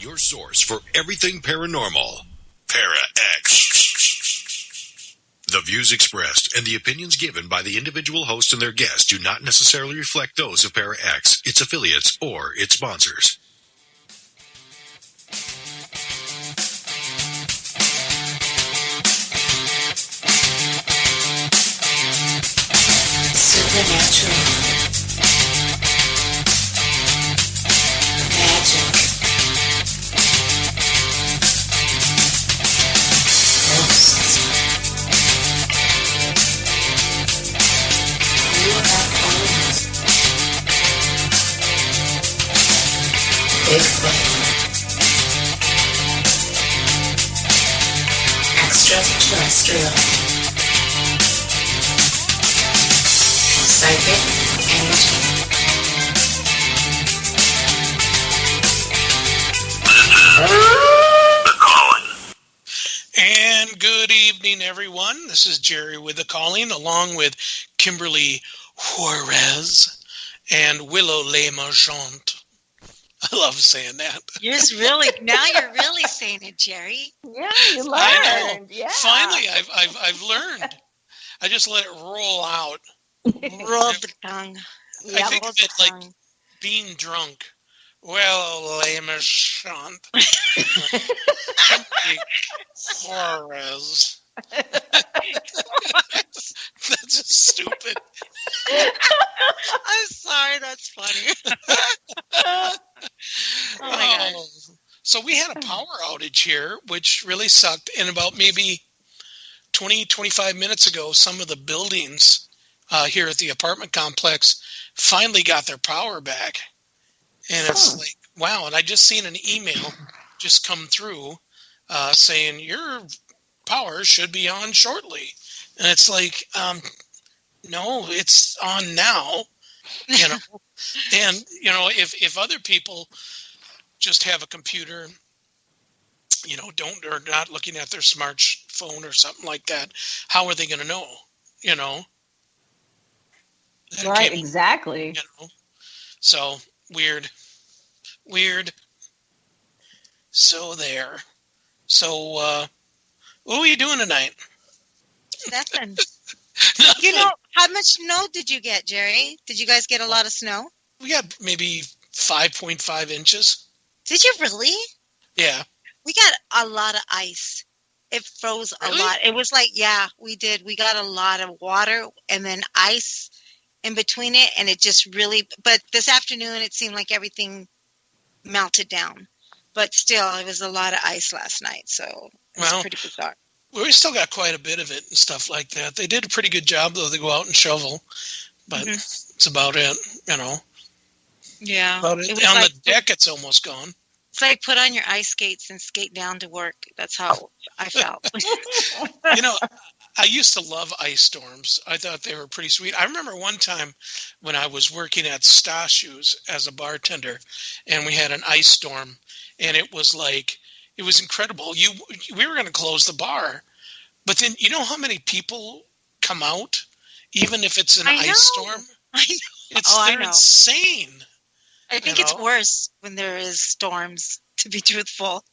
your source for everything paranormal. Para-X. The views expressed and the opinions given by the individual host and their guests do not necessarily reflect those of Para-X, its affiliates, or its sponsors. Supernatural. Magic. Ghosts. UFOs. Bigfoot. Extraterrestrial. Psychic energy. The Calling. And good evening, everyone. This is Jerry with The Calling, along with Kimberly Juarez and Willow Le Marchant. I love saying that. You're really saying it, Jerry. Yeah, you learned. I know. Yeah. Finally, I've learned. I just let it roll out. Roll the tongue. I think roll of it the like tongue. being drunk. Well, Le Marchant. Juarez. That's just stupid. I'm sorry, that's funny. Oh my God. So we had a power outage here, which really sucked. And about maybe 20, 25 minutes ago, some of the buildings here at the apartment complex finally got their power back. And it's like, wow. And I just seen an email just come through saying your power should be on shortly. And it's like, no, it's on now, you know. And, you know, if other people just have a computer, you know, or not looking at their smartphone or something like that, how are they going to know, you know? Right, exactly. You know? So, weird. So there. So, what are you doing tonight? Nothing. You know, how much snow did you get, Jerry? Did you guys get a lot of snow? We got maybe 5.5 inches. Did you really? Yeah. We got a lot of ice. It froze a lot. It was like, yeah, we did. We got a lot of water and then ice in between it, and it just really, but this afternoon it seemed like everything melted down. But still, it was a lot of ice last night, so it was pretty bizarre. We still got quite a bit of it and stuff like that. They did a pretty good job, though. They go out and shovel, but it's about it, you know. Yeah. About it. On like, the deck, it's almost gone. It's like put on your ice skates and skate down to work. That's how I felt. You know, I used to love ice storms. I thought they were pretty sweet. I remember one time when I was working at Stashu's as a bartender, and we had an ice storm, and it was like, it was incredible. We were going to close the bar, but then you know how many people come out, even if it's an ice storm? I know. They're insane. I think it's worse when there is storms, to be truthful.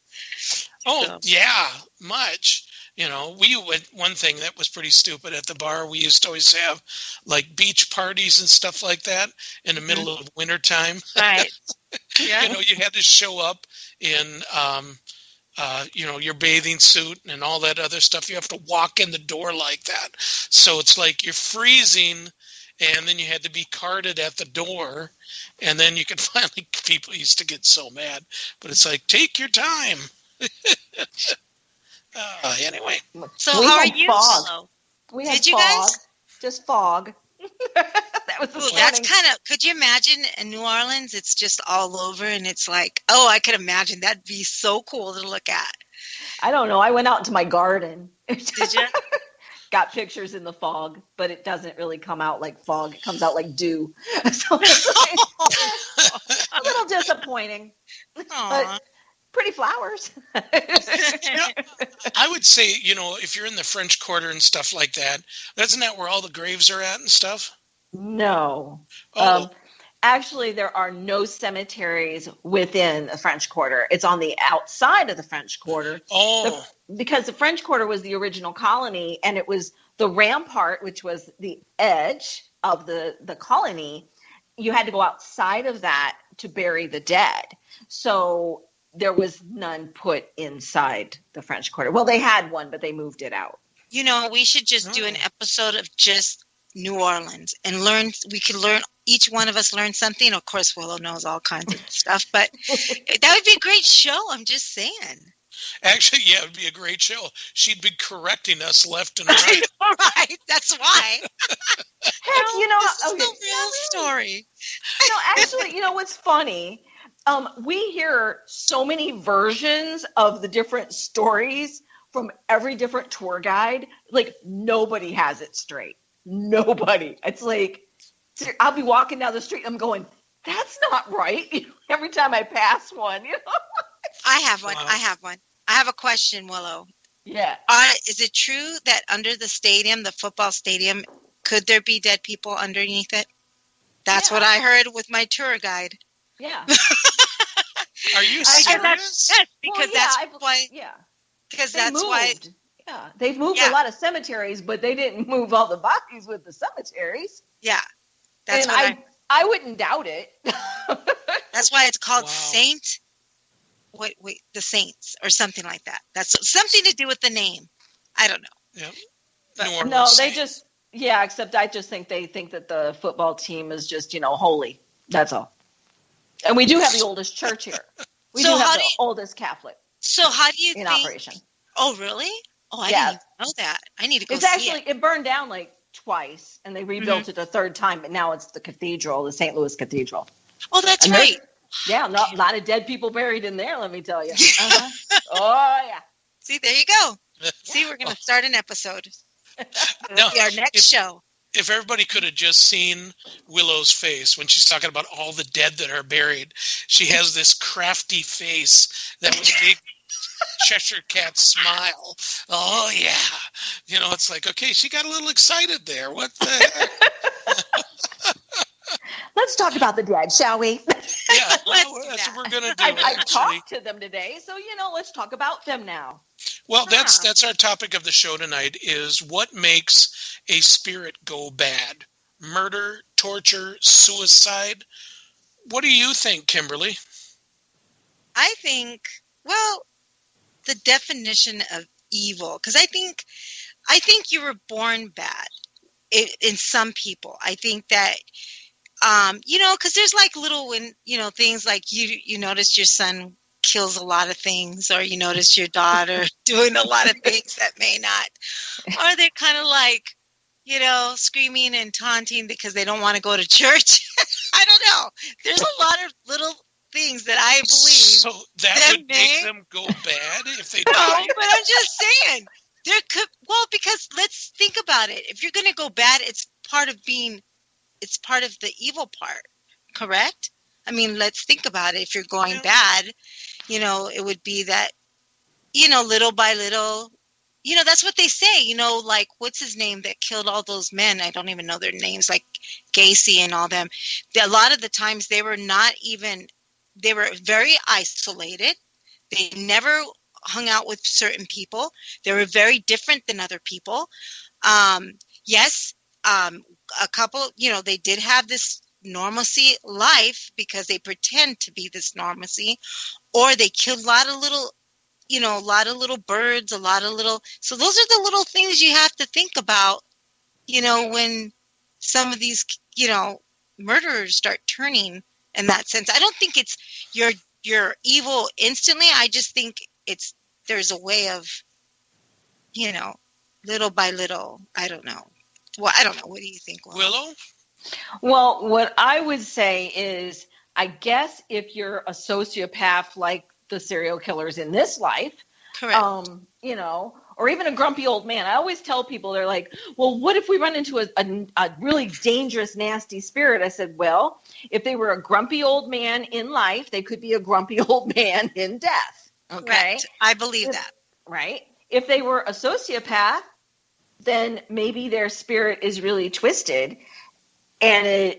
Oh, so. Yeah, much. You know, we went one thing that was pretty stupid at the bar. We used to always have like beach parties and stuff like that in the middle of wintertime. Right. Yeah. You know, you had to show up in, you know, your bathing suit and all that other stuff. You have to walk in the door like that. So it's like you're freezing, and then you had to be carted at the door, and then you could finally, people used to get so mad. But it's like, take your time. Anyway. So how are you, fog. We had Did you fog. guys? Just fog. That was the that's kind of, could you imagine in New Orleans, it's just all over, and it's like, oh, I could imagine that'd be so cool to look at. I don't know. I went out into my garden. Did you? Got pictures in the fog, but it doesn't really come out like fog. It comes out like dew. So it's a little disappointing. But pretty flowers. You know, I would say, you know, if you're in the French Quarter and stuff like that, isn't that where all the graves are at and stuff? No. Oh. Actually, there are no cemeteries within the French Quarter. It's on the outside of the French Quarter. Oh. Because the French Quarter was the original colony, and it was the rampart, which was the edge of the colony. You had to go outside of that to bury the dead. So there was none put inside the French Quarter. Well, they had one, but they moved it out. You know, we should just do an episode of just New Orleans and learn. We could learn, each one of us learn something. Of course, Willow knows all kinds of stuff, but that would be a great show. I'm just saying. Actually, yeah, it would be a great show. She'd be correcting us left and right. Right. That's why. Heck, you know, this is the real story. No, actually, you know what's funny? We hear so many versions of the different stories from every different tour guide. Like, nobody has it straight. Nobody. It's like, I'll be walking down the street, I'm going, that's not right. You know, every time I pass one, you know. I have one. Wow. I have a question, Willow. Yeah. Is it true that under the stadium, the football stadium, could there be dead people underneath it? That's what I heard with my tour guide. Yeah. Are you Because serious? that's why. Yeah, they've moved a lot of cemeteries, but they didn't move all the bodies with the cemeteries. Yeah, that's and what I wouldn't doubt it. That's why it's called Saint. Wait, the Saints or something like that. That's something to do with the name. I don't know. Yep. But, No, they just except I just think they think that the football team is just, you know, holy. That's all. And we do have the oldest church here. We do have the oldest Catholic. So how do you in think? Operation? Oh, really? Oh, I didn't even know that. I need to go It's see actually it burned down like twice, and they rebuilt it a third time, but now it's the cathedral, the St. Louis Cathedral. Oh, that's And right. Yeah, a lot of dead people buried in there, let me tell you. Oh, yeah. See, there you go. See, we're going to start an episode. No, Our next show. If everybody could have just seen Willow's face when she's talking about all the dead that are buried, she has this crafty face, that big Cheshire Cat smile. Oh, yeah. You know, it's like, okay, she got a little excited there. What the heck? Let's talk about the dead, shall we? Yeah, well, that's what we're going to do. I talked to them today, so, you know, let's talk about them now. Well, that's our topic of the show tonight is what makes a spirit go bad? Murder, torture, suicide? What do you think, Kimberly? I think, well, the definition of evil, because I think you were born bad in some people. I think that, you know, because there's like little, things like you notice your son kills a lot of things, or you notice your daughter doing a lot of things that may not, or they're kind of like, you know, screaming and taunting because they don't want to go to church. I don't know. There's a lot of little things that I believe. So that would make them go bad if they No, die? but I'm just saying. Because let's think about it. If you're going to go bad, it's part of the evil part, correct? I mean, let's think about it. If you're going bad, you know, it would be that, you know, little by little, you know, that's what they say, you know, like, what's his name that killed all those men? I don't even know their names, like Gacy and all them. A lot of the times they were very isolated. They never hung out with certain people. They were very different than other people. A couple, you know, they did have this normalcy life because they pretend to be this normalcy, or they killed a lot of little birds, so those are the little things you have to think about, you know, when some of these, you know, murderers start turning in that sense. I don't think it's you're evil instantly. I just think there's a way of, you know, little by little. I don't know. Well, I don't know. What do you think, Willow? Well, what I would say is, I guess if you're a sociopath like the serial killers in this life, correct. You know, or even a grumpy old man. I always tell people, they're like, well, what if we run into a really dangerous, nasty spirit? I said, well, if they were a grumpy old man in life, they could be a grumpy old man in death. Okay. Correct. I believe that. Right. If they were a sociopath, then maybe their spirit is really twisted. and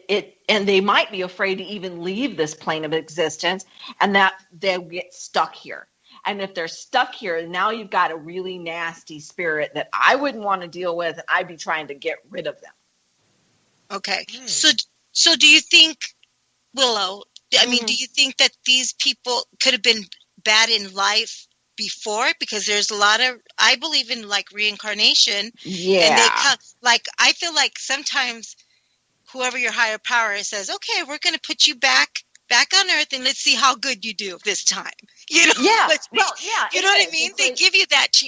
and they might be afraid to even leave this plane of existence, and that they'll get stuck here. And if they're stuck here, now you've got a really nasty spirit that I wouldn't want to deal with, and I'd be trying to get rid of them. Okay. So do you think, Willow, I mean, do you think that these people could have been bad in life before? Because there's a lot of, I believe in like reincarnation. Yeah. And they come, like, I feel like sometimes whoever your higher power says, okay, we're going to put you back on Earth, and let's see how good you do this time. You know? Yeah. Well, yeah. You know what I mean? They give you that,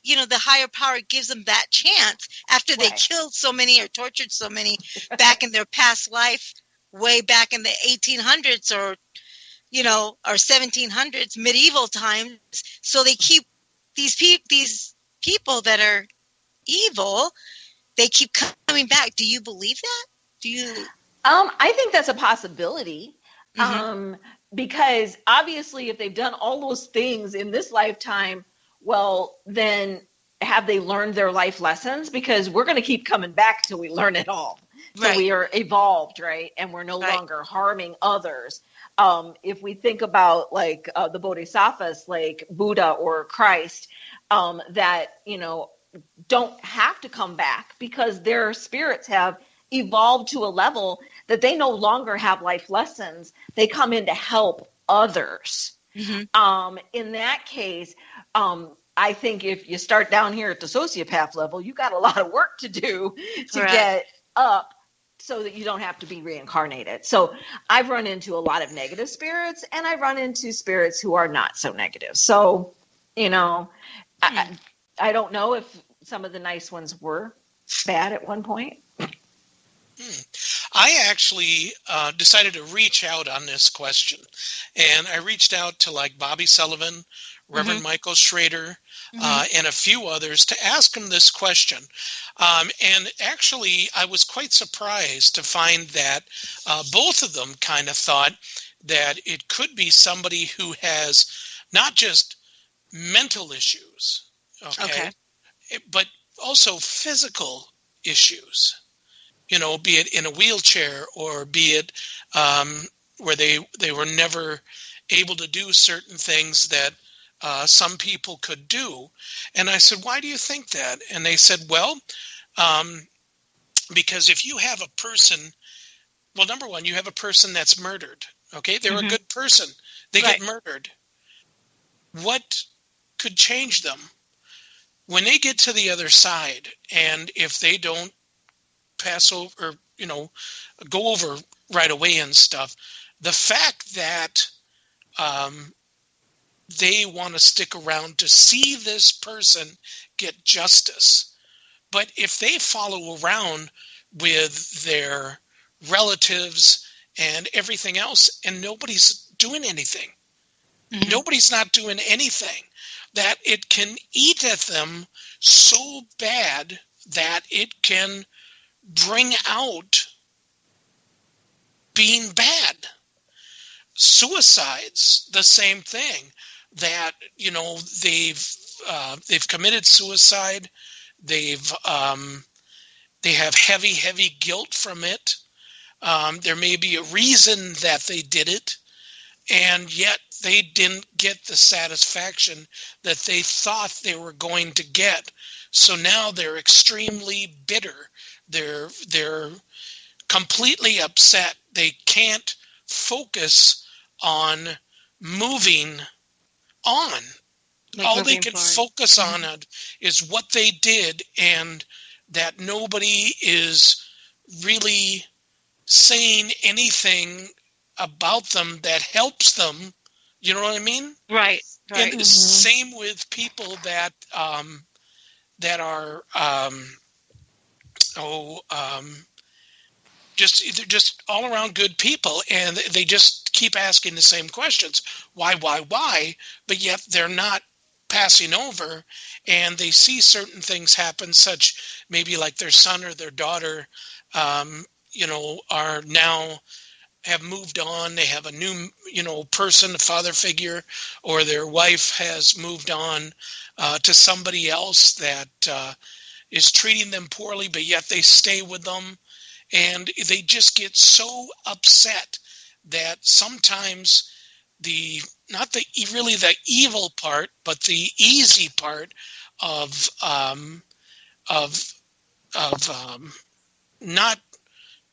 you know, the higher power gives them that chance after they killed so many or tortured so many back in their past life, way back in the 1800s or, you know, or 1700s, medieval times. So they keep these people that are evil, they keep coming back. Do you believe that? Do you? I think that's a possibility. Because obviously if they've done all those things in this lifetime, well, then have they learned their life lessons? Because we're going to keep coming back till we learn it all. So we are evolved, right? And we're no longer harming others. If we think about like the Bodhisattvas, like Buddha or Christ, that, you know, don't have to come back because their spirits have evolved to a level that they no longer have life lessons. They come in to help others. In that case, I think if you start down here at the sociopath level, you got a lot of work to do to get up so that you don't have to be reincarnated. So I've run into a lot of negative spirits, and I run into spirits who are not so negative. So, you know, I don't know if some of the nice ones were bad at one point. I actually decided to reach out on this question, and I reached out to like Bobby Sullivan, Reverend Michael Schrader, and a few others to ask them this question. And actually, I was quite surprised to find that both of them kind of thought that it could be somebody who has not just mental issues, but also physical issues. You know, be it in a wheelchair or be it where they were never able to do certain things that some people could do. And I said, why do you think that? And they said, well, because if you have a person, well, number one, you have a person that's murdered. Okay, they're a good person. They get murdered. What could change them? When they get to the other side, and if they don't pass over, you know, go over right away and stuff, the fact that they want to stick around to see this person get justice. But if they follow around with their relatives and everything else, and nobody's doing anything, nobody's not doing anything, that it can eat at them so bad that it can bring out being bad. Suicides, the same thing. That, you know, they've committed suicide. They have heavy guilt from it. There may be a reason that they did it, and yet they didn't get the satisfaction that they thought they were going to get. So now they're extremely bitter. They're completely upset. They can't focus on moving on. All they can focus on is what they did, and that nobody is really saying anything about them that helps them. You know what I mean? Right. And the same with people that that are just all around good people, and they just keep asking the same questions. Why? But yet they're not passing over, and they see certain things happen, such maybe like their son or their daughter, are now have moved on. They have a new, person, a father figure, or their wife has moved on to somebody else that is treating them poorly, but yet they stay with them. and they just get so upset that sometimes not really the evil part, but the easy part of not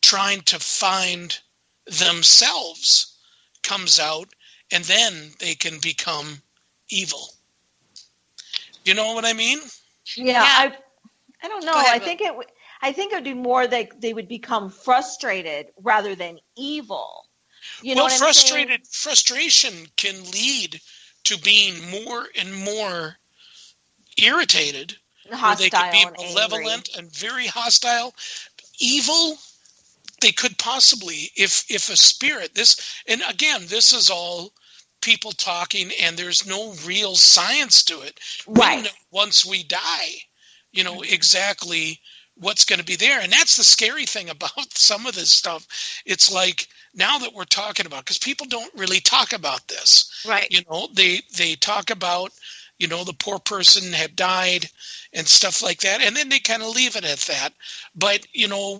trying to find themselves comes out, and then they can become evil. You know what I mean? Yeah. I don't know. Ahead, I think it would be more like they would become frustrated rather than evil. You know what I'm saying? Frustration can lead to being more and more irritated. Hostile, they could be and malevolent angry. and very hostile. Evil, they could possibly, if a spirit, and again, this is all people talking, and there's no real science to it. Right. We know once we die, exactly what's going to be there. And that's the scary thing about some of this stuff. It's like, now that we're talking about, because people don't really talk about this. Right. They talk about, the poor person had died and stuff like that. And then they kind of leave it at that. But,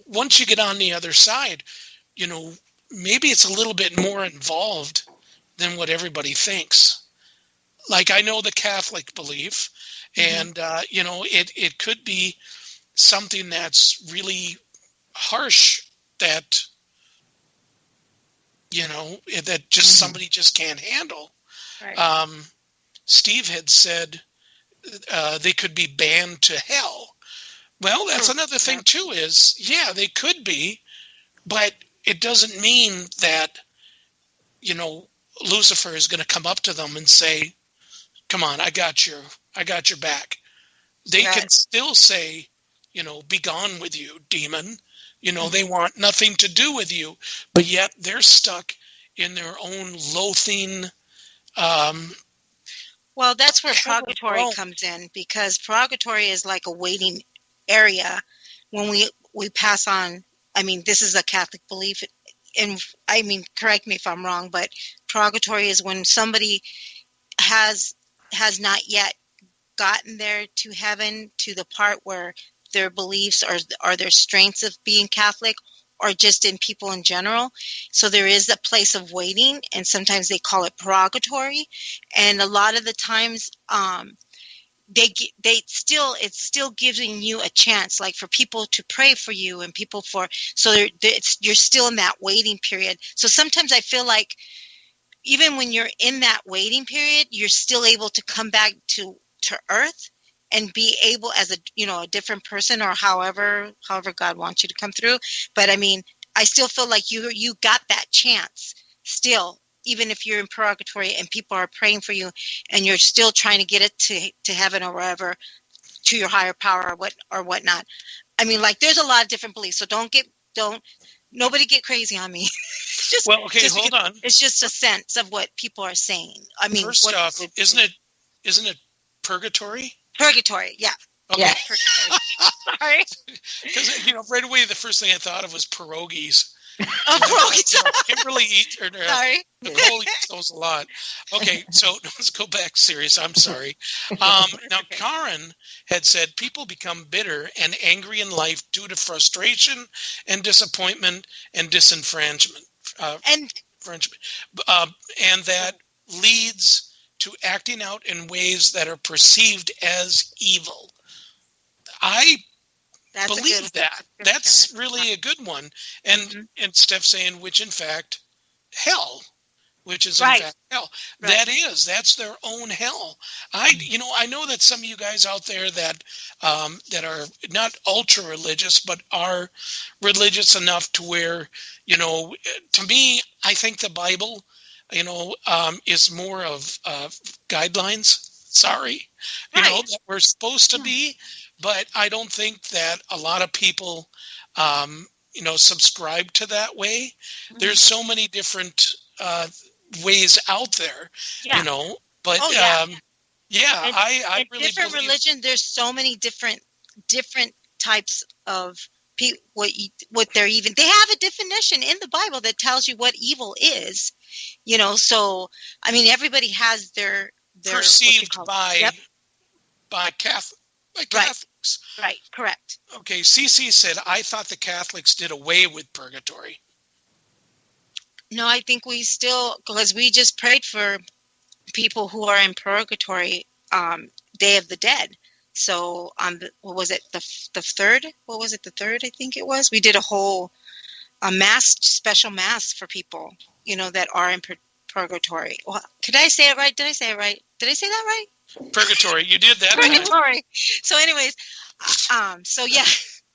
once you get on the other side, maybe it's a little bit more involved than what everybody thinks. Like, I know the Catholic belief, and, it could be something that's really harsh that, that just somebody just can't handle. Right. Steve had said they could be banned to hell. Well, that's another thing too, is, they could be, but it doesn't mean that, Lucifer is going to come up to them and say, come on, I got your back. They can still say, be gone with you, demon. They want nothing to do with you, but yet they're stuck in their own loathing. Well, that's where purgatory comes in, because purgatory is like a waiting area when we pass on. I mean, this is a Catholic belief, and I mean, correct me if I'm wrong, but purgatory is when somebody has not yet gotten there to heaven, to the part where their beliefs or their strengths of being Catholic, or just in people in general. So there is a place of waiting, and sometimes they call it purgatory. And a lot of the times, it's still giving you a chance, like for people to pray for you, and people you're still in that waiting period. So sometimes I feel like even when you're in that waiting period, you're still able to come back to earth and be able, as a different person, or however God wants you to come through. But I mean, I still feel like you got that chance still, even if you're in purgatory and people are praying for you, and you're still trying to get it to heaven or wherever, to your higher power or whatnot. I mean, like, there's a lot of different beliefs, so nobody get crazy on me. Hold on. It's just a sense of what people are saying. I mean, first off, isn't it purgatory? Purgatory, yeah. Okay. Yeah. Sorry. Because, right away, the first thing I thought of was pierogies. Oh, pierogies. Kimberly Sorry. Nicole eats those a lot. Okay, so let's go back serious. I'm sorry. Now, Karen had said people become bitter and angry in life due to frustration and disappointment and disenfranchisement. And that leads to acting out in ways that are perceived as evil. I believe that. That's really a good one. And Steph saying, which in fact, hell. Which is in fact hell. Right. That's their own hell. I know that some of you guys out there that are not ultra religious, but are religious enough to where, to me, I think the Bible, is more of guidelines. Sorry, that we're supposed to be, but I don't think that a lot of people, subscribe to that way. Mm-hmm. There's so many different ways out there, but I really different believe religion. There's so many different types of what they're even. They have a definition in the Bible that tells you what evil is. So I mean, everybody has their perceived by Catholic. Right, correct. Okay, CC said, I thought the Catholics did away with purgatory. No, I think we still, because we just prayed for people who are in purgatory, Day of the Dead. So what was it, the third? What was it, the third? I think it was. We did a mass, special mass for people, that are in purgatory. Well, could I say it right? Did I say it right? Did I say that right? Purgatory, you did that. Purgatory. So, anyways, so yeah,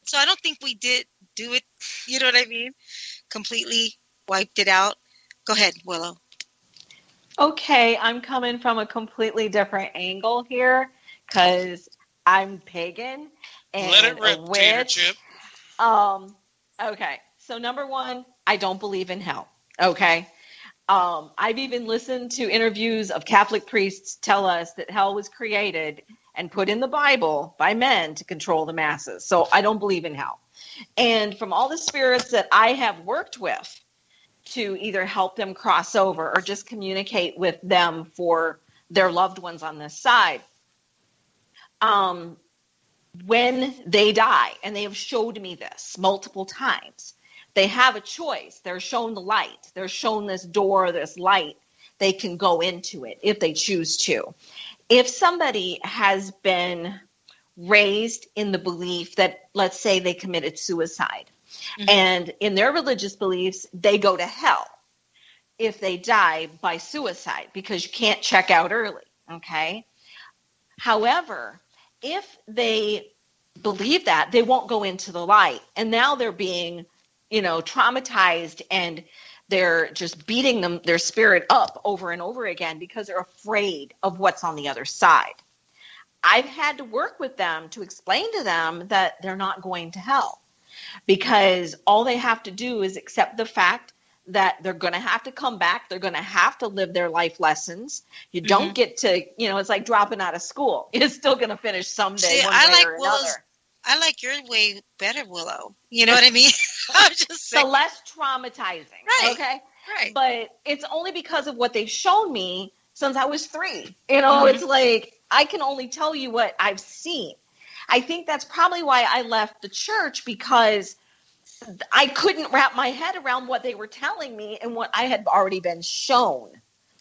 so I don't think we did do it. You know what I mean? Completely wiped it out. Go ahead, Willow. Okay, I'm coming from a completely different angle here because I'm pagan and let it rip, a witch. Tater Chip. Okay, so number one, I don't believe in hell. Okay. I've even listened to interviews of Catholic priests tell us that hell was created and put in the Bible by men to control the masses. So I don't believe in hell. And from all the spirits that I have worked with to either help them cross over or just communicate with them for their loved ones on this side, when they die, and they have showed me this multiple times, they have a choice. They're shown the light. They're shown this door, this light. They can go into it if they choose to. If somebody has been raised in the belief that, let's say, they committed suicide, and in their religious beliefs, they go to hell if they die by suicide because you can't check out early, okay? However, if they believe that, they won't go into the light. And now they're being traumatized, and they're just beating their spirit up over and over again because they're afraid of what's on the other side. I've had to work with them to explain to them that they're not going to hell because all they have to do is accept the fact that they're going to have to come back. They're going to have to live their life lessons. You don't get to, it's like dropping out of school. You're still going to finish someday. See, one I way like or Willow's. another. I like your way better, Willow. You know what I mean? I'm just saying. The less traumatizing. Right. Okay. Right. But it's only because of what they've shown me since I was 3. It's like I can only tell you what I've seen. I think that's probably why I left the church, because I couldn't wrap my head around what they were telling me and what I had already been shown.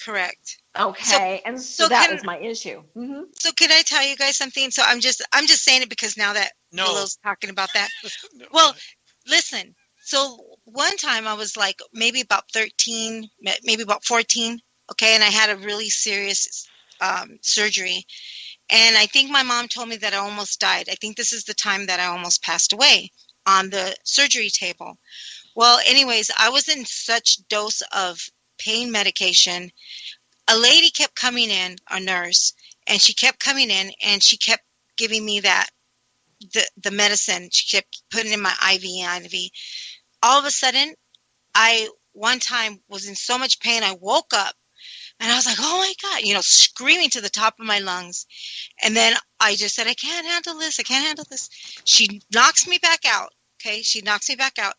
Correct. Okay. So that was my issue. Mm-hmm. So can I tell you guys something? So I'm just saying it because now that Willow's talking about that. No. Well, listen. So one time I was like maybe about 13, maybe about 14. Okay. And I had a really serious surgery. And I think my mom told me that I almost died. I think this is the time that I almost passed away on the surgery table. Well, anyways, I was in such dose of pain medication. A lady kept coming in, a nurse, and she kept coming in and she kept giving me the medicine. She kept putting in my IV. All of a sudden, one time was in so much pain, I woke up and I was like, oh my God, screaming to the top of my lungs. And then I just said, I can't handle this. I can't handle this. She knocks me back out. Okay. She knocks me back out.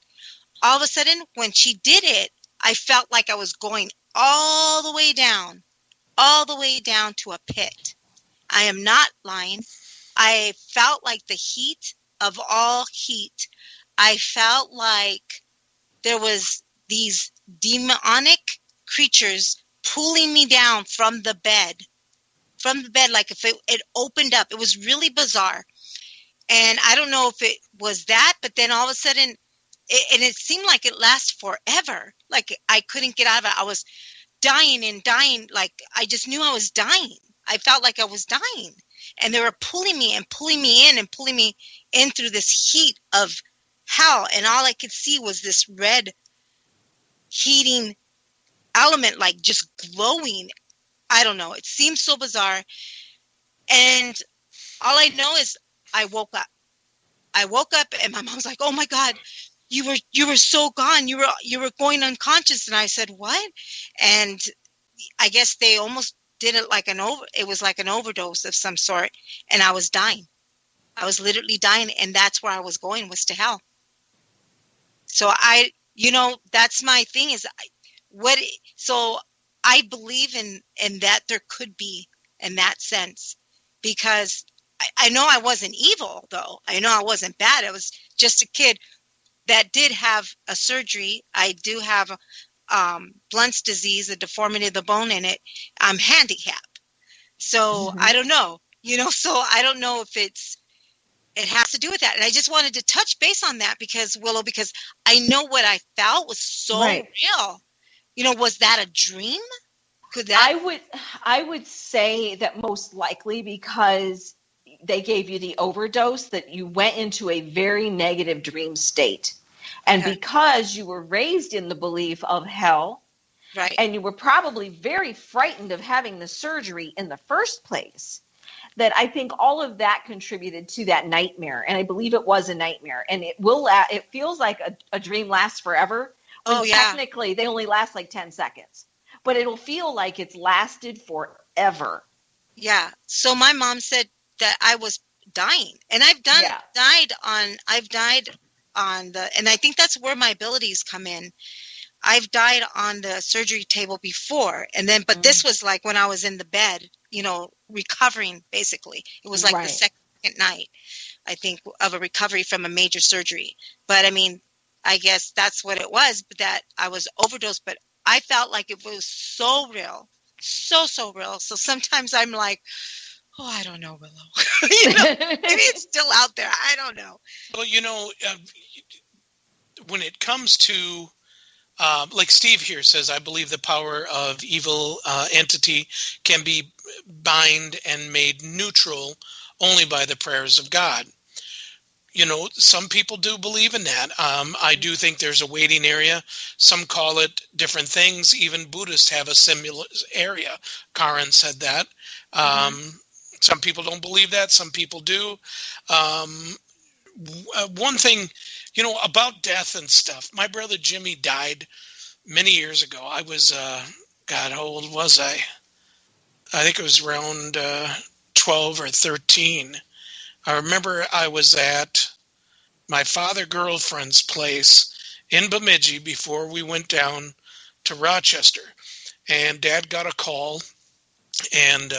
All of a sudden, when she did it, I felt like I was going all the way down to a pit. I am not lying. I felt like the heat of all heat. I felt like there was these demonic creatures pulling me down from the bed, like if it opened up. It was really bizarre. And I don't know if it was that, but then all of a sudden, it seemed like it lasted forever. Like I couldn't get out of it. I was dying and dying. Like I just knew I was dying. I felt like I was dying. And they were pulling me and pulling me in and pulling me in through this heat of hell. And all I could see was this red heating element, like just glowing. I don't know. It seemed so bizarre. And all I know is I woke up. And my mom's like, oh my God, you were so gone. You were going unconscious. And I said, what? And I guess they almost did it like it was like an overdose of some sort. And I was dying. I was literally dying. And that's where I was going, was to hell. So that's my thing is so I believe in that there could be in that sense, because I know I wasn't evil, though. I know I wasn't bad. I was just a kid that did have a surgery. I do have Blunt's disease, a deformity of the bone in it. I'm handicapped. So I don't know, so I don't know if it has to do with that. And I just wanted to touch base on that because I know what I felt was so real. Was that a dream? Could that? I would say that most likely because they gave you the overdose, that you went into a very negative dream state. And because you were raised in the belief of hell, right, and you were probably very frightened of having the surgery in the first place, that I think all of that contributed to that nightmare. And I believe it was a nightmare. And it feels like a dream lasts forever. Technically, they only last like 10 seconds. But it'll feel like it's lasted forever. Yeah. So my mom said that I was dying. And I've died on the, and I think that's where my abilities come in. I've died on the surgery table before. And then, but this was like when I was in the bed, recovering basically. It was like the second night, I think, of a recovery from a major surgery. But I mean, I guess that's what it was, but that I was overdosed, but I felt like it was so real, so real. So sometimes I'm like, oh, I don't know, Willow. Maybe it's still out there. I don't know. Well, when it comes to, like Steve here says, I believe the power of evil entity can be bind and made neutral only by the prayers of God. Some people do believe in that. I do think there's a waiting area. Some call it different things. Even Buddhists have a similar area. Karen said that. Some people don't believe that. Some people do. One thing, about death and stuff. My brother Jimmy died many years ago. I was, how old was I? I think it was around 12 or 13. I remember I was at my father-girlfriend's place in Bemidji before we went down to Rochester. And Dad got a call, and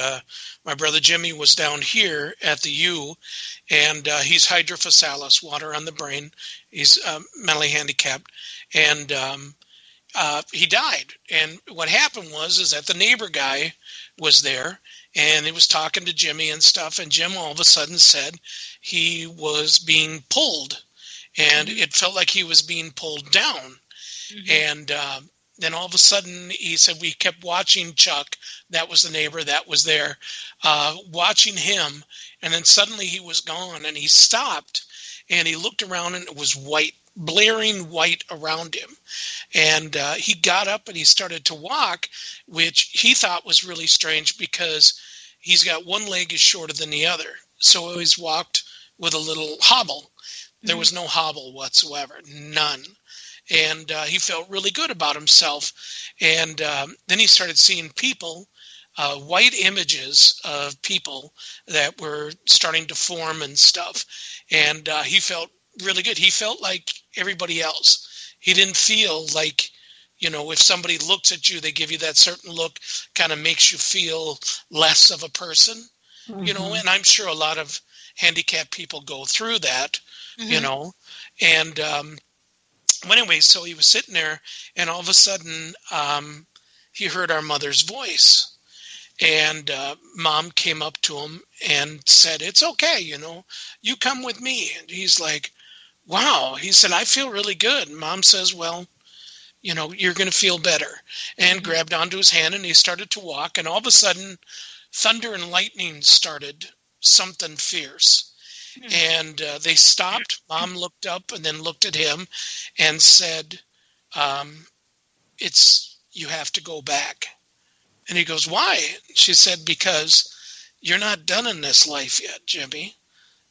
my brother Jimmy was down here at the U, and he's hydrophysalis, water on the brain. He's mentally handicapped, and he died. And what happened is that the neighbor guy was there, and he was talking to Jimmy and stuff, and Jim all of a sudden said he was being pulled, and it felt like he was being pulled down. And then all of a sudden he said we kept watching Chuck, that was the neighbor that was there, watching him, and then suddenly he was gone, and he stopped, and he looked around, and it was white, blaring white around him. And he got up and he started to walk, which he thought was really strange because he's got one leg is shorter than the other. So he always walked with a little hobble. There was no hobble whatsoever, none. And he felt really good about himself. And then he started seeing people, white images of people that were starting to form and stuff. And he felt really good. He felt like everybody else. He didn't feel like, if somebody looks at you, they give you that certain look, kind of makes you feel less of a person, and I'm sure a lot of handicapped people go through that, and anyway, so he was sitting there, and all of a sudden he heard our mother's voice, and Mom came up to him and said, "It's okay, you come with me." And he's like, "Wow." He said, "I feel really good." And Mom says, "Well, you're going to feel better," and grabbed onto his hand, and he started to walk, and all of a sudden thunder and lightning started, something fierce. And they stopped. Mom looked up and then looked at him and said, you have to go back. And he goes, "Why?" She said, "Because you're not done in this life yet, Jimmy.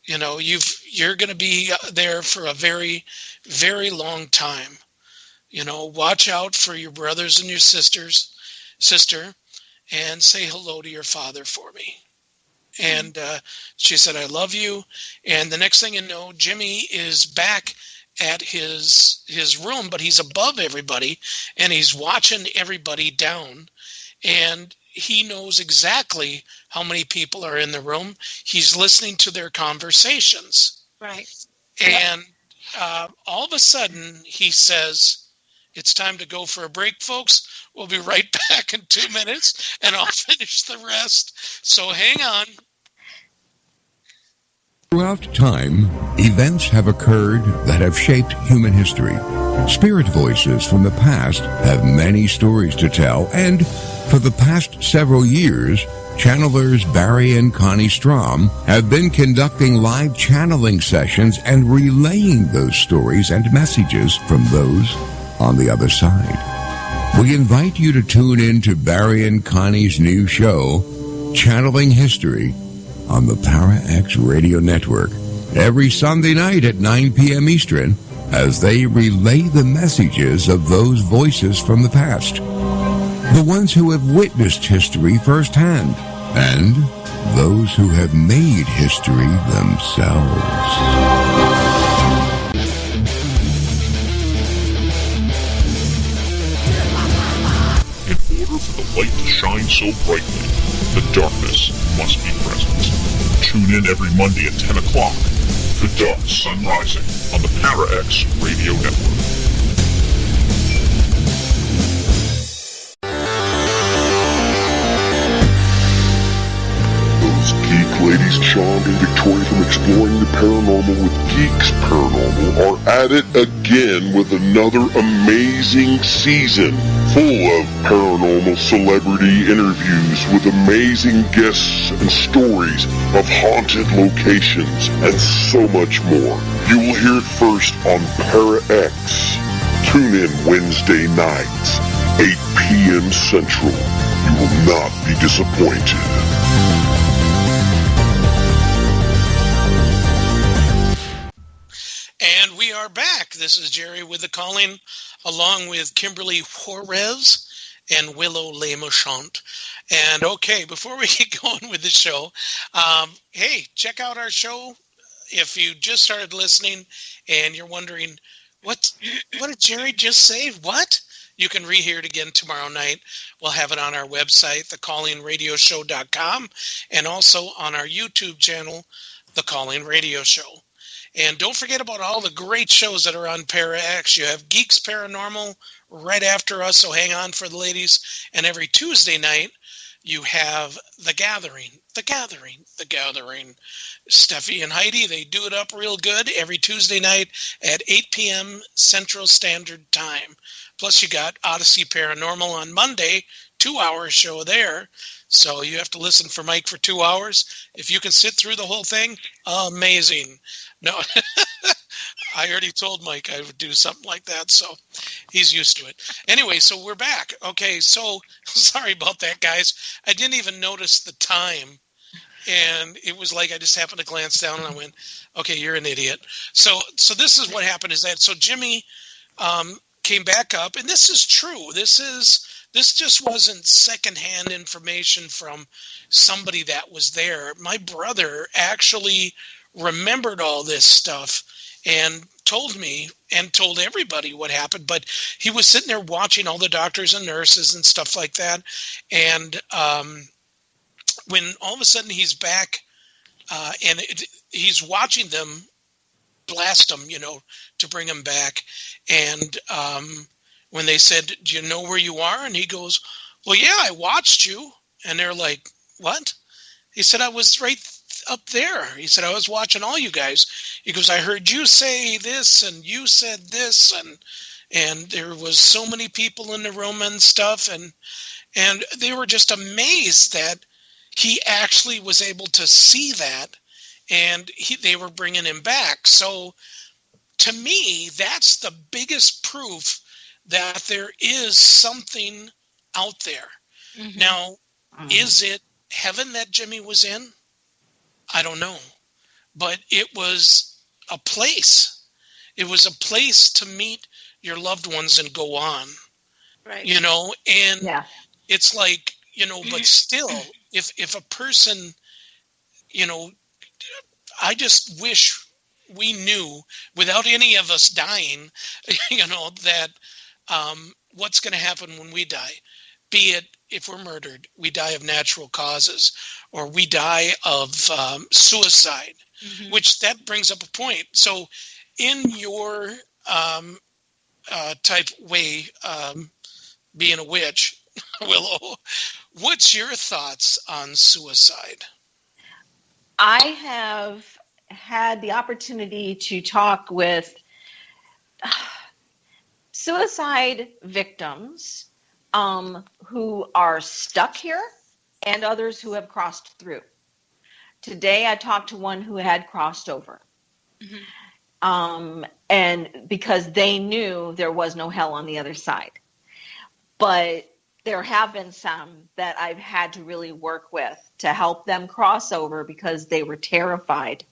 You're going to be there for a very, very long time. Watch out for your brothers and your sister, and say hello to your father for me." And she said, "I love you." And the next thing you know, Jimmy is back at his room, but he's above everybody, and he's watching everybody down. And he knows exactly how many people are in the room. He's listening to their conversations. Right. And all of a sudden, he says, "It's time to go for a break, folks. We'll be right back in 2 minutes, and I'll finish the rest. So hang on." Throughout time, events have occurred that have shaped human history. Spirit voices from the past have many stories to tell, and for the past several years, channelers Barry and Connie Strom have been conducting live channeling sessions and relaying those stories and messages from those on the other side. We invite you to tune in to Barry and Connie's new show, Channeling History, on the ParaX Radio Network every Sunday night at 9 p.m. Eastern as they relay the messages of those voices from the past, the ones who have witnessed history firsthand, and those who have made history themselves. In order for the light to shine so brightly, the darkness must be present. Tune in every Monday at 10 o'clock for Dark Sun Rising on the ParaX Radio Network. Those geek ladies, Sean and Victoria from Exploring the Paranormal with Geeks Paranormal, are at it again with another amazing season full of paranormal celebrity interviews with amazing guests and stories of haunted locations and so much more. You will hear it first on ParaX. Tune in Wednesday nights, 8 p.m. Central. You will not be disappointed. And we are back. This is Jerry with the calling, along with Kimberly Juarez and Willow LeMarchant. And okay, before we get going with the show, hey, check out our show. If you just started listening and you're wondering, what did Jerry just say? What? You can rehear it again tomorrow night. We'll have it on our website, thecallingradioshow.com, and also on our YouTube channel, The Calling Radio Show. And don't forget about all the great shows that are on ParaX. You have Geeks Paranormal right after us, so hang on for the ladies. And every Tuesday night, you have The Gathering. Steffi and Heidi, they do it up real good every Tuesday night at 8 p.m. Central Standard Time. Plus, you got Odyssey Paranormal on Monday, 2-hour show there. So you have to listen for Mike for 2 hours. If you can sit through the whole thing, amazing. No, I already told Mike I would do something like that, so he's used to it. Anyway, so we're back. Okay, so sorry about that, guys. I didn't even notice the time, and it was like I just happened to glance down, and I went, okay, you're an idiot. So this is what happened is that, so Jimmy came back up, and this is true. This just wasn't secondhand information from somebody that was there. My brother actually remembered all this stuff and told me and told everybody what happened, but he was sitting there watching all the doctors and nurses and stuff like that. And when all of a sudden he's back and he's watching them blast him, to bring him back. And when they said, "Do you know where you are?" And he goes, "Well, yeah, I watched you." And they're like, "What?" He said, "I was right up there." He said, "I was watching all you guys." He goes, "I heard you say this and you said this, and there was so many people in the room and stuff." And they were just amazed that he actually was able to see that, and they were bringing him back. So to me, that's the biggest proof that there is something out there. Mm-hmm. Now, is it heaven that Jimmy was in? I don't know. But it was a place. It was a place to meet your loved ones and go on. Right. And yeah. It's like, but still, if a person, I just wish we knew, without any of us dying, that what's going to happen when we die. be it if we're murdered, we die of natural causes, or we die of suicide, which that brings up a point. So in your type way, being a witch, Willow, what's your thoughts on suicide? I have had the opportunity to talk with suicide victims who are stuck here and others who have crossed through. Today I talked to one who had crossed over. And because they knew there was no hell on the other side. But there have been some that I've had to really work with to help them cross over because they were terrified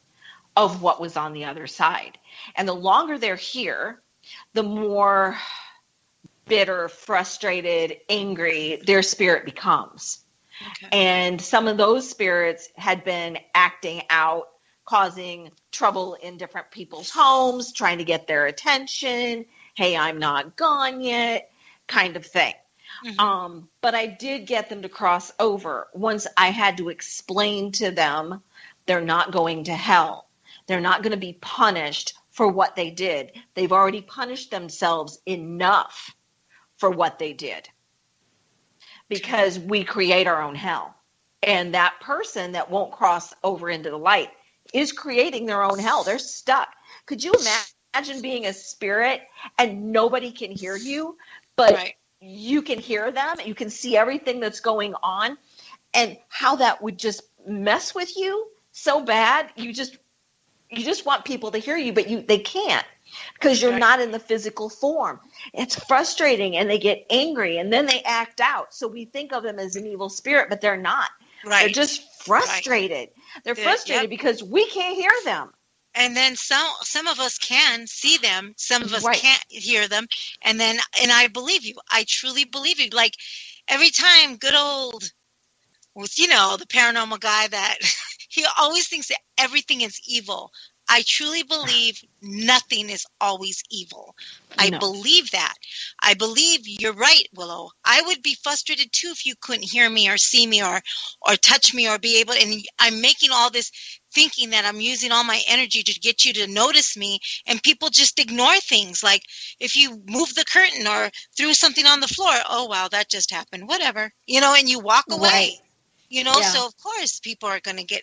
of what was on the other side. And the longer they're here, the more bitter, frustrated, angry their spirit becomes. Okay. And some of those spirits had been acting out, causing trouble in different people's homes, trying to get their attention. Hey, I'm not gone yet, kind of thing. But I did get them to cross over once I had to explain to them they're not going to hell. They're not going to be punished for what they did. They've already punished themselves enough for what they did because we create our own hell. And that person that won't cross over into the light is creating their own hell. They're stuck. Could you imagine being a spirit and nobody can hear you, but you can hear them, you can see everything that's going on, and how that would just mess with you so bad. You just want people to hear you, but they can't because you're not in the physical form. It's frustrating, and they get angry, and then they act out. So we think of them as an evil spirit, but they're not. They're just frustrated. They're frustrated because we can't hear them. And then some of us can see them, some of us can't hear them, and I believe you. I truly believe you. Like every time, good old, with the paranormal guy that he always thinks that everything is evil. I truly believe nothing is always evil. I believe that. I believe you're right, Willow. I would be frustrated too if you couldn't hear me or see me or touch me or be able. And I'm making all this thinking that I'm using all my energy to get you to notice me, and people just ignore things. Like if you move the curtain or threw something on the floor, oh wow, that just happened. Whatever, and you walk away. So of course people are going to get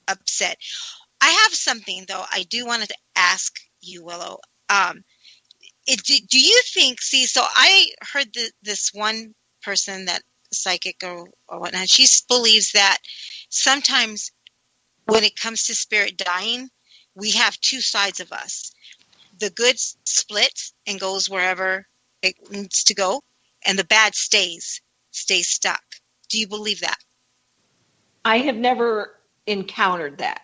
upset. I have something, though, I do want to ask you, Willow. Do you think, so I heard this one person, that psychic or whatnot, she believes that sometimes when it comes to spirit dying, we have two sides of us. The good splits and goes wherever it needs to go, and the bad stays stuck. Do you believe that? I have never encountered that.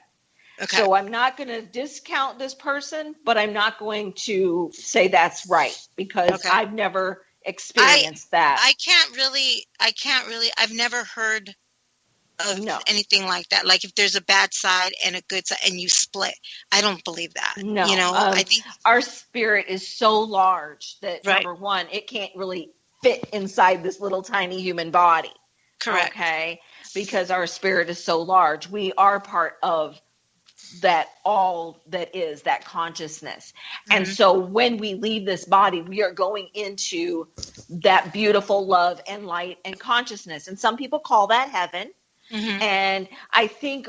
Okay. So I'm not going to discount this person, but I'm not going to say that's right because I've never experienced that. I can't really, I've never heard of anything like that. Like if there's a bad side and a good side and you split, I don't believe that. No. I think our spirit is so large that number one, it can't really fit inside this little tiny human body. Correct. Okay. Because our spirit is so large. We are part of that all that is that consciousness. And so when we leave this body, we are going into that beautiful love and light and consciousness. And some people call that heaven. And I think,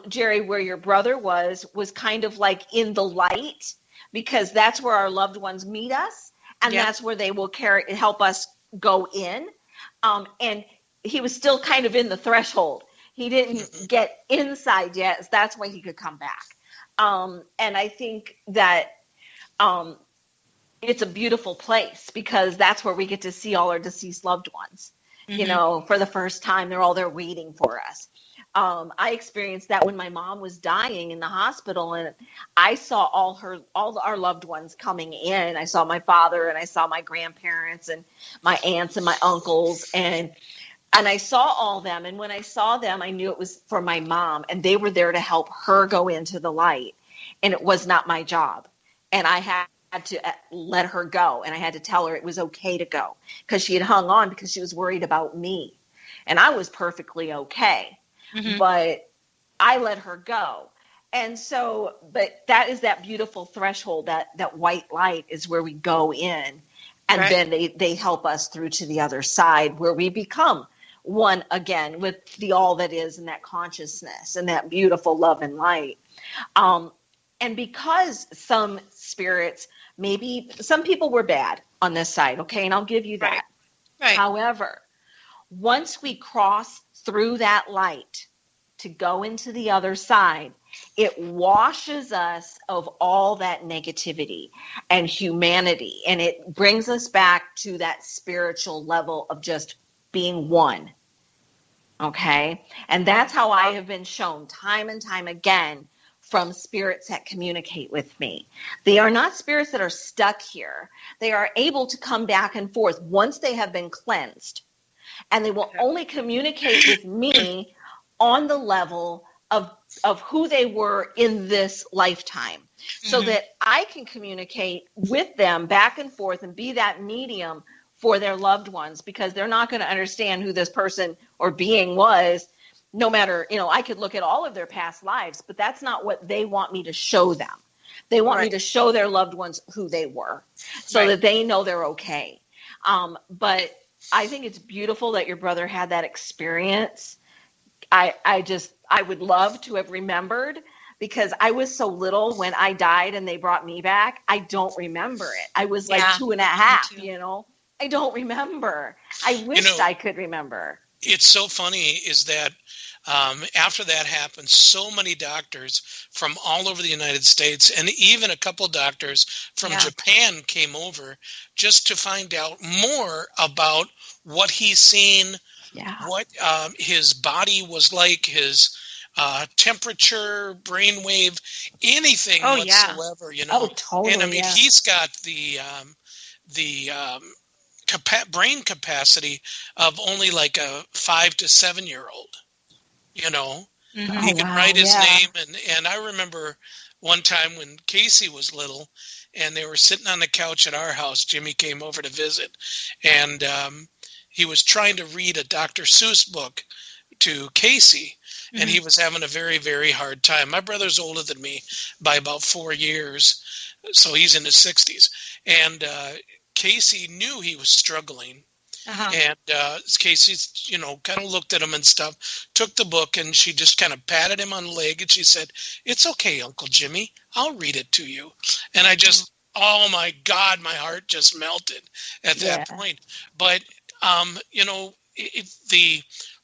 Jerry, where your brother was kind of like in the light, because that's where our loved ones meet us. And that's where they will help us go in. And he was still kind of in the threshold. He didn't get inside yet. So that's why he could come back. And I think that it's a beautiful place because that's where we get to see all our deceased loved ones. For the first time. They're all there waiting for us. I experienced that when my mom was dying in the hospital, and I saw all our loved ones coming in. I saw my father, and I saw my grandparents, and my aunts, and my uncles, and I saw all them. And when I saw them, I knew it was for my mom, and they were there to help her go into the light. And it was not my job. And I had had to let her go, and I had to tell her it was okay to go because she had hung on because she was worried about me, and I was perfectly okay. Mhm. But I let her go. And so, but that is that beautiful threshold, that white light is where we go in, and Right. then they help us through to the other side where we become one again with the all that is and that consciousness and that beautiful love and light. And because some spirits, maybe some people were bad on this side, okay, and I'll give you that. Right. However, once we cross through that light to go into the other side, it washes us of all that negativity and humanity, and it brings us back to that spiritual level of just being one. Okay? And that's how I have been shown time and time again from spirits that communicate with me. They are not spirits that are stuck here. They are able to come back and forth once they have been cleansed. And they will only communicate with me on the level of who they were in this lifetime, so that I can communicate with them back and forth and be that medium for their loved ones, because they're not going to understand who this person or being was. No matter, I could look at all of their past lives, but that's not what they want me to show them. They want me to show their loved ones who they were, so that they know they're okay. But I think it's beautiful that your brother had that experience. I would love to have remembered, because I was so little when I died and they brought me back. I don't remember it. I was like 2.5, I don't remember. I wished I could remember. It's so funny is that after that happened, so many doctors from all over the United States and even a couple doctors from Japan came over just to find out more about what he's seen, what his body was like, his temperature, brainwave, anything whatsoever, Oh, totally. And I mean, he's got the brain capacity of only like a 5 to 7 year old. He could write his name, and I remember one time when Casey was little, and they were sitting on the couch at our house. Jimmy came over to visit, and he was trying to read a Dr. Seuss book to Casey, and he was having a very, very hard time. My brother's older than me by about 4 years, so he's in his 60s, and Casey knew he was struggling. And Casey, kind of looked at him and stuff, took the book, and she just kind of patted him on the leg, and she said, "It's okay, Uncle Jimmy. I'll read it to you." And I just, oh my God, my heart just melted at that point. But,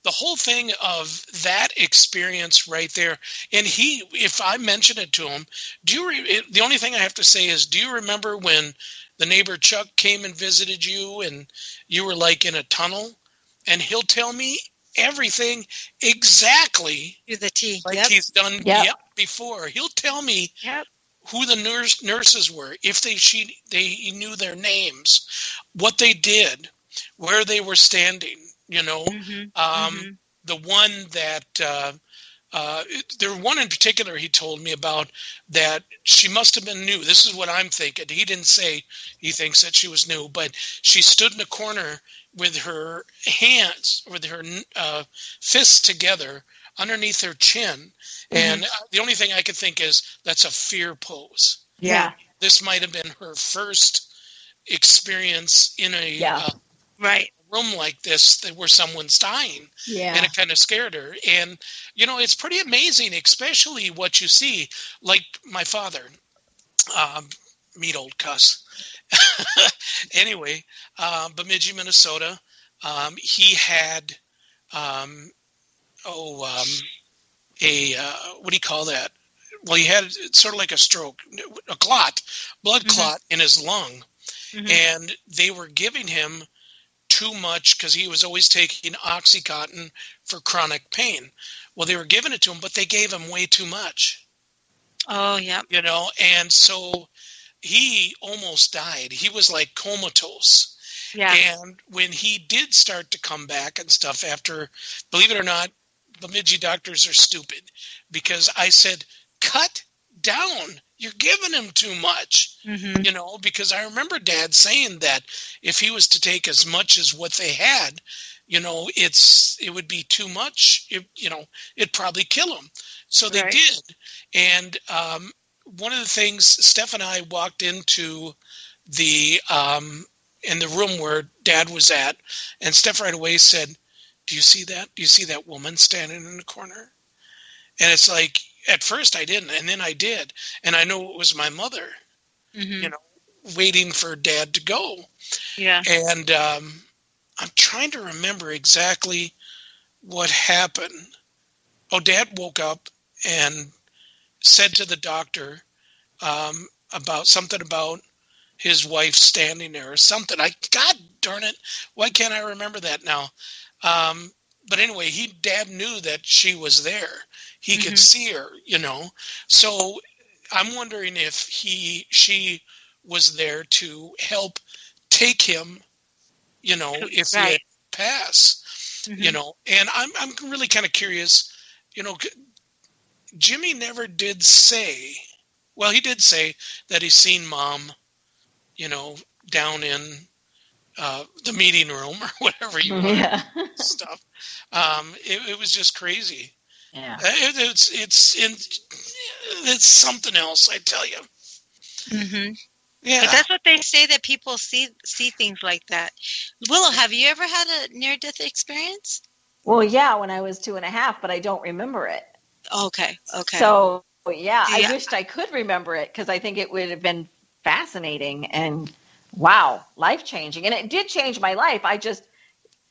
the whole thing of that experience right there, and if I mention it to him, the only thing I have to say is, do you remember when the neighbor Chuck came and visited you and you were like in a tunnel? And he'll tell me everything exactly Do the T. like he's done before. He'll tell me who the nurses were, if he knew their names, what they did, where they were standing, the one that there were one in particular he told me about that she must have been new. This is what I'm thinking. He didn't say he thinks that she was new, but she stood in a corner with her hands, with her fists together underneath her chin. And the only thing I could think is that's a fear pose. Yeah. This might have been her first experience in a room like this where someone's dying. And it kind of scared her. And, it's pretty amazing, especially what you see. Like my father, meat old cuss. Anyway, Bemidji, Minnesota, he had, what do you call that? Well, he had sort of like a stroke, a clot, blood clot in his lung. And they were giving him too much because he was always taking Oxycontin for chronic pain. Well, they were giving it to him, but they gave him way too much. Oh, yeah. And so he almost died. He was like comatose. Yeah. And when he did start to come back and stuff after, believe it or not, Bemidji doctors are stupid, because I said, cut down. You're giving him too much, you know, because I remember Dad saying that if he was to take as much as what they had, you know, it would be too much. You know, it'd probably kill him. So they did. And one of the things, Steph and I walked into the in the room where Dad was at, and Steph right away said, "Do you see that? Do you see that woman standing in the corner?" And it's like, at first I didn't, and then I did. And I know it was my mother, you know, waiting for Dad to go. Yeah. And I'm trying to remember exactly what happened. Oh, Dad woke up and said to the doctor about something about his wife standing there or something. God darn it, why can't I remember that now? But anyway, Dad knew that she was there. He could see her, you know. So I'm wondering if she was there to help take him, you know, if he had passed, you know. And I'm really kind of curious, you know, Jimmy never did say, well, he did say that he's seen Mom, you know, down in the meeting room or whatever you want stuff. It was just crazy. Yeah. It's something else, I tell you. Yeah. But that's what they say, that people see things like that. Willow, have you ever had a near-death experience? Well, yeah, when I was 2.5, but I don't remember it. Okay. So, yeah, I wished I could remember it because I think it would have been fascinating and, wow, life-changing. And it did change my life. I just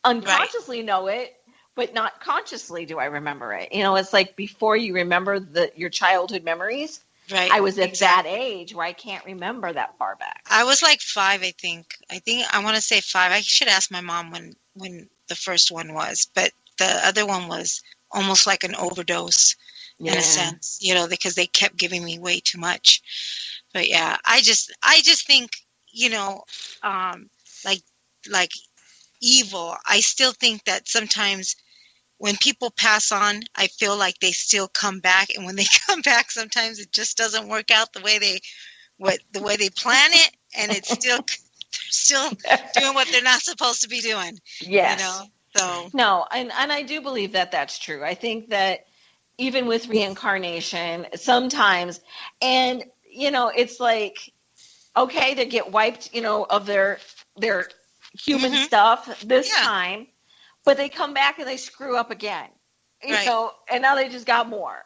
unconsciously know it, but not consciously do I remember it. You know, it's like before you remember your childhood memories. Right. I was at that age where I can't remember that far back. I was like 5, I think. I want to say 5. I should ask my mom when the first one was, but the other one was almost like an overdose in a sense, you know, because they kept giving me way too much. But yeah, I just think, you know, like evil. I still think that sometimes when people pass on, I feel like they still come back, and when they come back, sometimes it just doesn't work out the way they plan it, and it's still they're still doing what they're not supposed to be doing. Yes. You know? So no, and I do believe that that's true. I think that even with reincarnation, sometimes, and you know, it's like, okay, they get wiped, you know, of their human stuff this time, but they come back and they screw up again, you know, and now they just got more.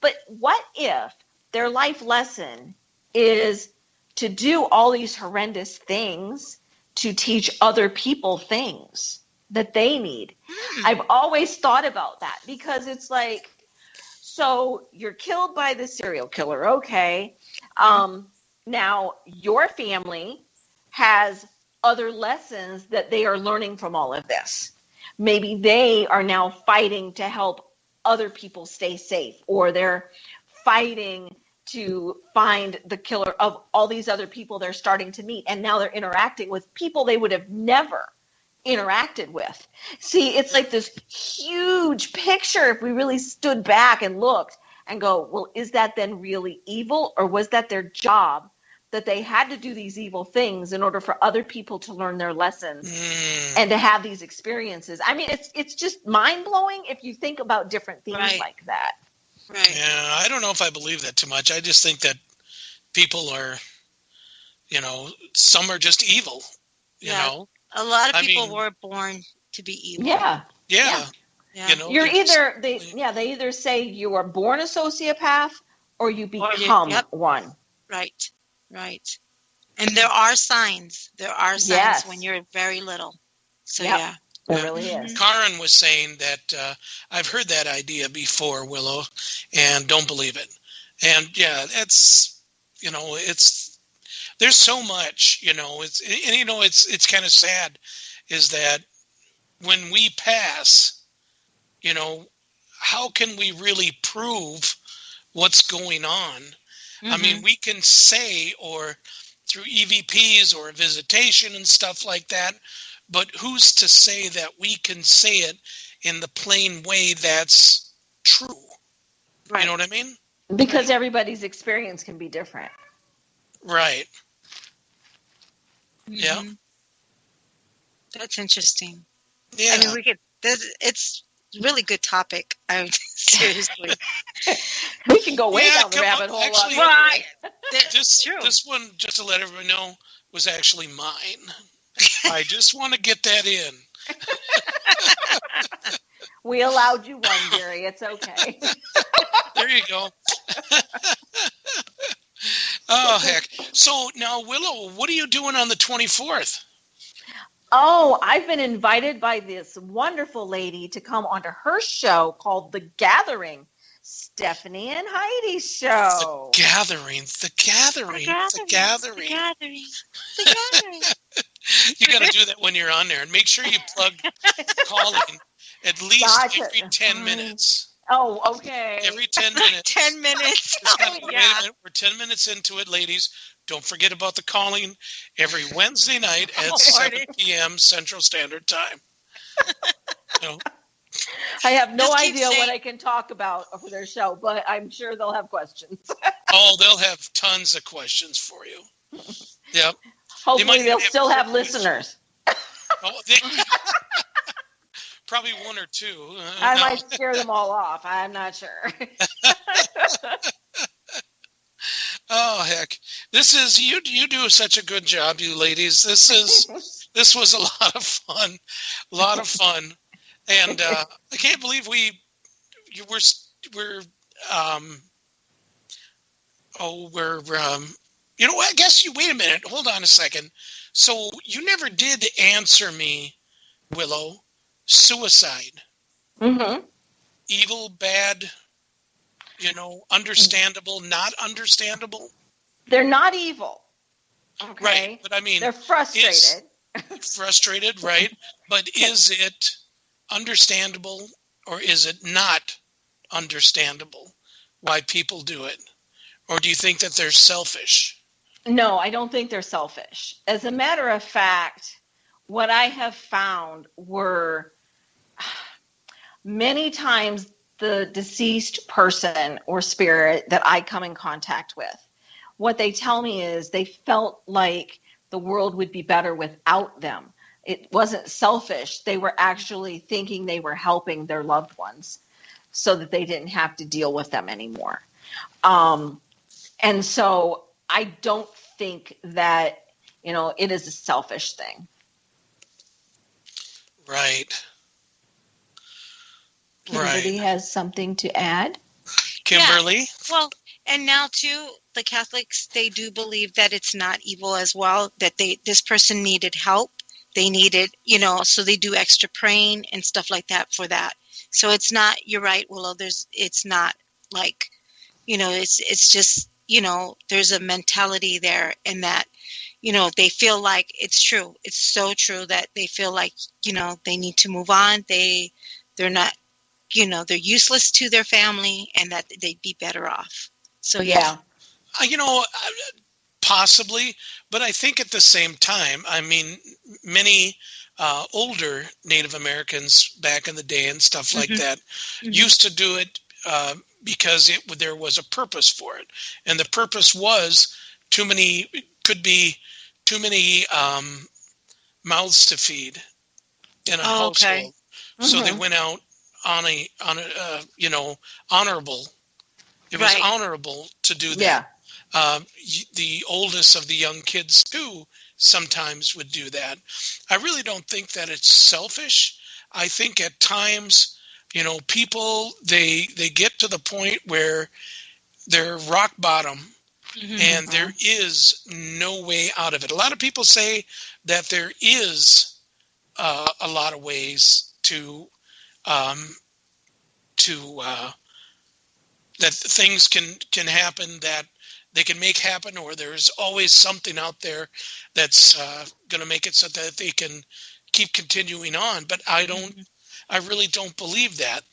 But what if their life lesson is to do all these horrendous things to teach other people things that they need? I've always thought about that because it's like, so you're killed by the serial killer. Okay. Now your family has other lessons that they are learning from all of this. Maybe they are now fighting to help other people stay safe, or they're fighting to find the killer of all these other people they're starting to meet. And now they're interacting with people they would have never interacted with. See, it's like this huge picture. If we really stood back and looked and go, well, is that then really evil, or was that their job, that they had to do these evil things in order for other people to learn their lessons and to have these experiences? I mean, it's just mind-blowing if you think about different things like that. Right. Yeah, I don't know if I believe that too much. I just think that people are, you know, some are just evil, you know. A lot of people were born to be evil. Yeah. You know, they either say you are born a sociopath or you become one. Right. And there are signs. There are signs when you're very little. So there really is. Karen was saying that I've heard that idea before, Willow, and don't believe it. And that's, you know, there's so much, you know, it's kind of sad is that when we pass, you know, how can we really prove what's going on? I mean, we can say, or through EVPs or visitation and stuff like that, but who's to say that we can say it in the plain way that's true? Right. You know what I mean? Because everybody's experience can be different. Right. Yeah. Mhm. That's interesting. Yeah. I mean, it's a really good topic. I mean, seriously. We can go way Yeah, down the come rabbit on, hole. actually- Right. This True. this one, just to let everybody know, was actually mine. I just want to get that in. We allowed you one, Gary. It's okay. There you go. Oh, heck. So now, Willow, what are you doing on the 24th? Oh, I've been invited by this wonderful lady to come onto her show called The Gathering. Stephanie and Heidi's show. The Gathering. The gathering. You got to do that when you're on there, and make sure you plug calling at least Gotcha. every 10 minutes. Oh, okay. Every 10 minutes. 10 minutes. Just kind of, Oh, wait yeah. a minute, we're 10 minutes into it, ladies. Don't forget about the calling every Wednesday night at 7 p.m. Central Standard Time. You know, I have no Just keep idea what saying- I can talk about for their show, but I'm sure they'll have questions. oh, they'll have tons of questions for you. Yep. Hopefully might they'll have still have questions. listeners. Oh, probably one or two. I No. might scare them all off. I'm not sure. Oh, heck. This is, you do such a good job, you ladies. This was a lot of fun. A lot of fun. And I can't believe we're you know what, I guess wait a minute, hold on a second. So you never did answer me, Willow. Suicide. Mm-hmm. Evil, bad, understandable, not understandable. They're not evil. Okay. Right, but I mean, They're frustrated. frustrated, right? But is it understandable or is it not understandable why people do it? Or do you think that they're selfish? No, I don't think they're selfish. As a matter of fact, what I have found were many times the deceased person or spirit that I come in contact with, what they tell me is they felt like the world would be better without them. It wasn't selfish. They were actually thinking they were helping their loved ones so that they didn't have to deal with them anymore. And so I don't think that, it is a selfish thing. Right. Kimberly has something to add. Kimberly? Yeah. Well, and now too, the Catholics, they do believe that it's not evil as well, that this person needed help. They needed, so they do extra praying and stuff like that for that. So it's not, you're right, Willow, it's not like, it's just, there's a mentality there in that, they feel like it's true. It's so true that they feel like, they need to move on. They're not, they're useless to their family and that they'd be better off. So, yeah. Possibly, but I think at the same time, I mean, many older Native Americans back in the day and stuff like that used to do it because there was a purpose for it. And the purpose was too many mouths to feed in a household. So they went out on a honorable. It was honorable to do that. Yeah. The oldest of the young kids too sometimes would do that. I really don't think that it's selfish. I think at times, people they get to the point where they're rock bottom and there is no way out of it. A lot of people say that there is a lot of ways that things can happen, that they can make happen, or there's always something out there that's going to make it so that they can keep continuing on. But I really don't believe that.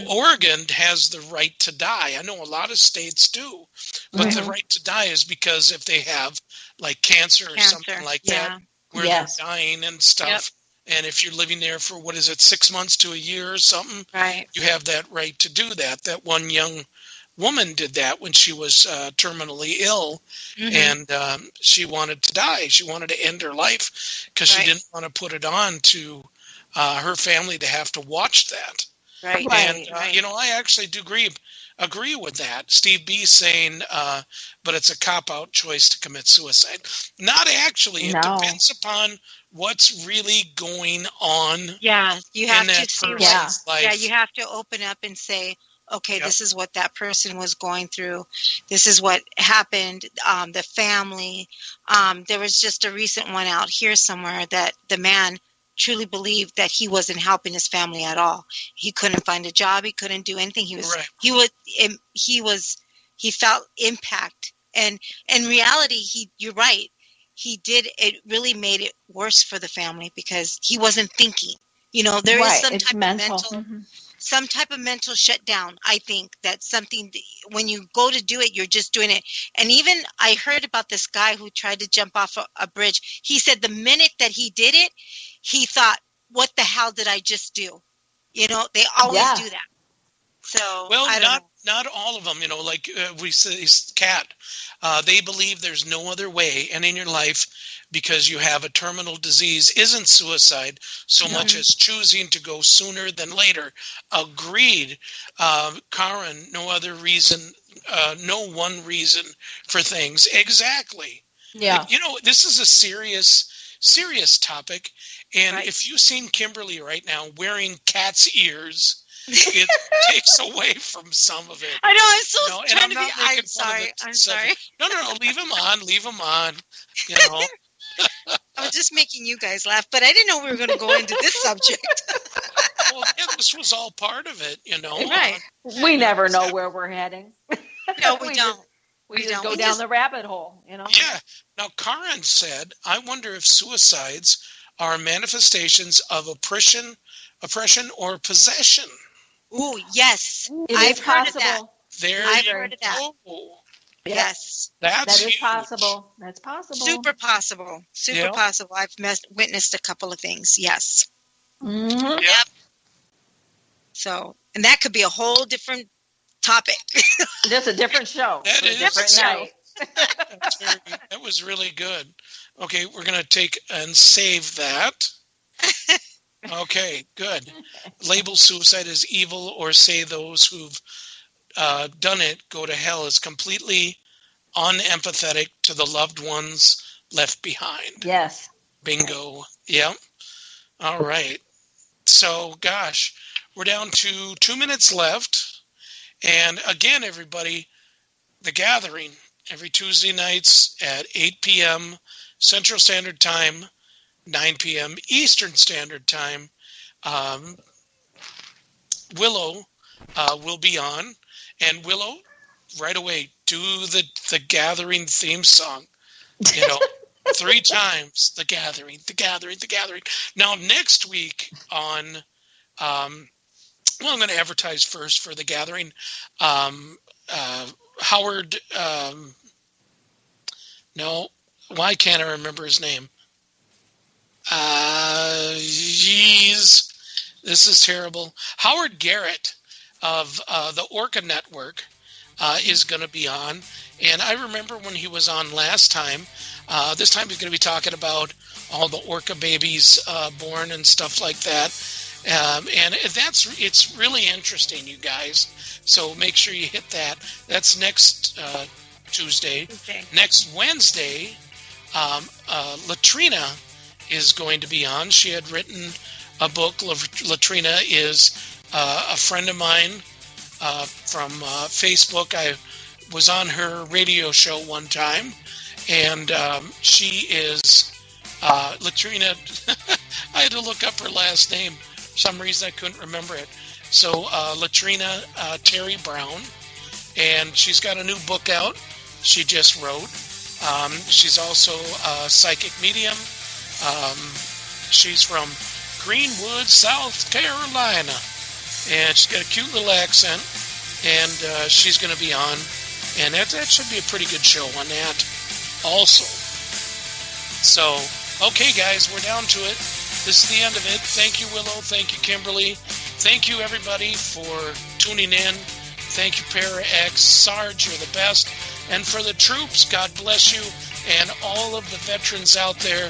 Oregon has the right to die. I know a lot of states do, but the right to die is because if they have like cancer or something like that, where they're dying and stuff. And if you're living there for, 6 months to a year or something, you have that right to do that. That one young woman did that when she was terminally ill, and she wanted to die. She wanted to end her life because she didn't want to put it on to her family to have to watch that. Right. And, I actually do agree with that. Steve B saying, but it's a cop-out choice to commit suicide. Not actually. It depends upon what's really going on. Yeah, you have to see life. Yeah, you have to open up and say, okay, this is what that person was going through. This is what happened. The family. There was just a recent one out here somewhere that the man truly believed that he wasn't helping his family at all. He couldn't find a job. He couldn't do anything. He felt impact. And in reality, you're right. It really made it worse for the family because he wasn't thinking. There is some type of mental shutdown. I think that's something when you go to do it, you're just doing it. And even I heard about this guy who tried to jump off a bridge. He said the minute that he did it, he thought, what the hell did I just do? They always do that. So, well, not all of them, like we say, Kat, they believe there's no other way. And in your life, because you have a terminal disease, isn't suicide so much as choosing to go sooner than later. Agreed. Karen, no other reason, no one reason for things. Exactly. Yeah. This is a serious topic. And if you've seen Kimberly right now wearing cat's ears, it takes away from some of it. I know. I'm so trying to be. I'm sorry. I'm sorry. No. Leave him on. I was just making you guys laugh, but I didn't know we were going to go into this subject. Well, this was all part of it, Right. We never know where we're heading. No, we don't. We just go down the rabbit hole, Yeah. Now, Karen said, I wonder if suicides are manifestations of oppression or possession. Ooh, yes. I've heard of that. I've heard of that. Yes. That is huge. possible. That's possible. Super possible. Possible. I've witnessed a couple of things. Yes. Mm-hmm. Yep. So, and that could be a whole different topic. That's a different show. That is a different night. That was really good. Okay, we're going to take and save that. Okay, good. Label suicide as evil or say those who've done it go to hell is completely unempathetic to the loved ones left behind. Yes. Bingo. Yeah. All right. So, gosh, we're down to 2 minutes left. And again, everybody, The Gathering, every Tuesday nights at 8 p.m. Central Standard Time, 9 p.m. Eastern Standard Time. Willow will be on. And Willow, right away, do the Gathering theme song. 3 times. The Gathering, the Gathering, the Gathering. Now, next week on... I'm going to advertise first for The Gathering. Howard... no, why can't I remember his name? This is terrible. Howard Garrett of the Orca Network is going to be on. And I remember when he was on last time, this time he's going to be talking about all the orca babies born and stuff like that. And it's really interesting, you guys. So make sure you hit that. That's next Tuesday. Okay. Next Wednesday, Latrina is going to be on. She had written a book. Latrina is a friend of mine from Facebook. I was on her radio show one time, and she is Latrina. I had to look up her last name. For some reason, I couldn't remember it. So Latrina Terry Brown, and she's got a new book out. She just wrote. She's also a psychic medium. She's from Greenwood, South Carolina, and she's got a cute little accent, and she's going to be on, and that should be a pretty good show on that also. So, okay, guys, we're down to it. This is the end of it. Thank you, Willow. Thank you, Kimberly. Thank you, everybody, for tuning in. Thank you, Para X. Sarge, you're the best. And for the troops, God bless you. And all of the veterans out there,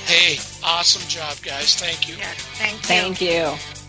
hey, awesome job, guys. Thank you. Yeah, thank you. Thank you.